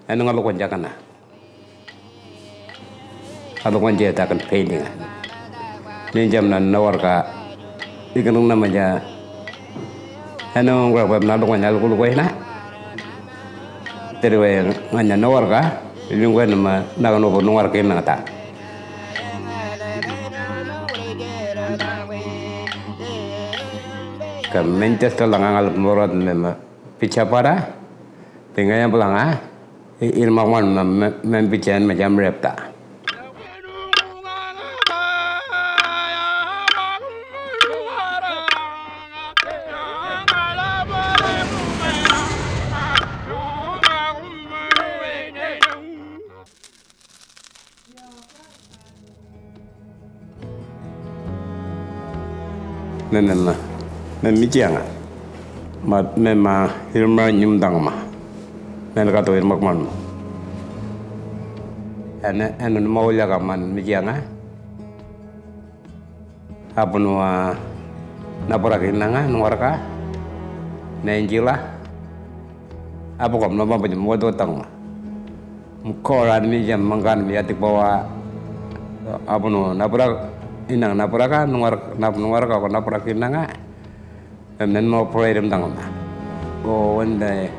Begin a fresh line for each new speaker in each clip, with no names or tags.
anu ngalu konja kana alu konja ta kan painting ni jam na nawar ka ikan na maja anu ngwa ba na lu konja lu ko ina terwe nganya nawar ka ilungwa na na no bo nawar ka na ta ka Manchester langangal morot mema pichapara pengaya belanga irmawan mem pichen macam repta nenna men mijianga ma mema irma nyumdang ma men ka to irmak man anu mau jaga man mijianga apunwa napora kinanga nuarka nenjila apu kom no ba mo do tang ma mukoran mi jam mangkan mi atik bawa apuno napora inang napora ka nuar ka napora kinanga men mo program tang ma go wende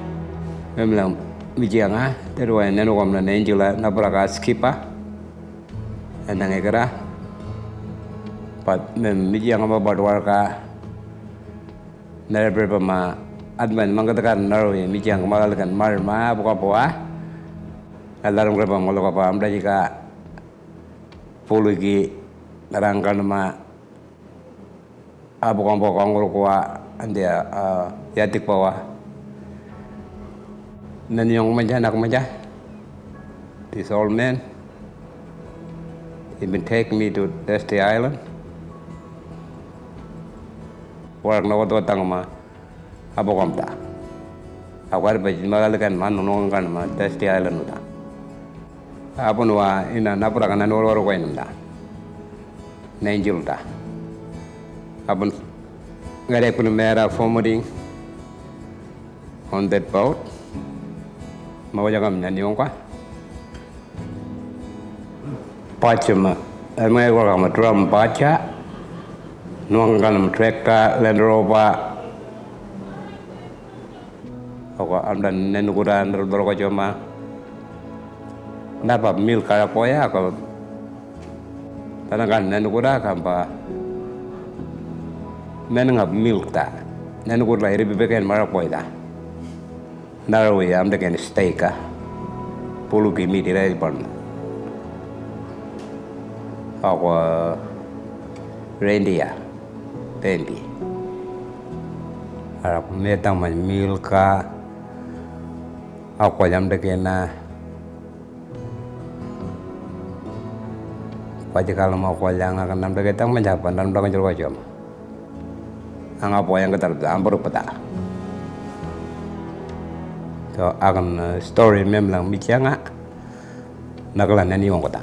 memang mijianga terwa nenu kom na nenjila napora ka skipa enang ekara pat mem mijianga ba badwar ka nare ma adman mangatakan narwe mijianga magalkan marma buka poa alarum grepa molo ka amda jika pulugi narangkan ma abu kompo kongro kuwa andia yatik bawa nan yung maja nak maja this old man he been take me to Dusty Island work na wato tang ma abu komta awar bajin magalkan man nong kan ma Dusty Island uta abu nuwa ina napura kana noro ko inda nenjulta abun ngare pun mera forwarding on that boat mau jangan nyanyong ka pachama amai ko ka drum pacha nuang kan tractor Land Rover ako amdan nenukuran dor ko joma napa mil kaya poya ko tanang nenukura kampa nenangap milk ta nenukur la iri bibeken mara poida narawi am de ken steak pulu kimi dirai pon ako reindeer tempi arap metang man milka ako jam de kena pasti kalau mau kolang akan nam deket tang menjapan dan belakang jual jam angap yang ketar ampur peta so akan story memang mikianga nakalan ni wong kota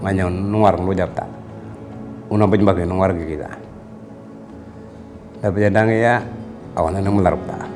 nganya nuar lu japta una penjebak nuar kita tapi jadang ya awan nang melarpa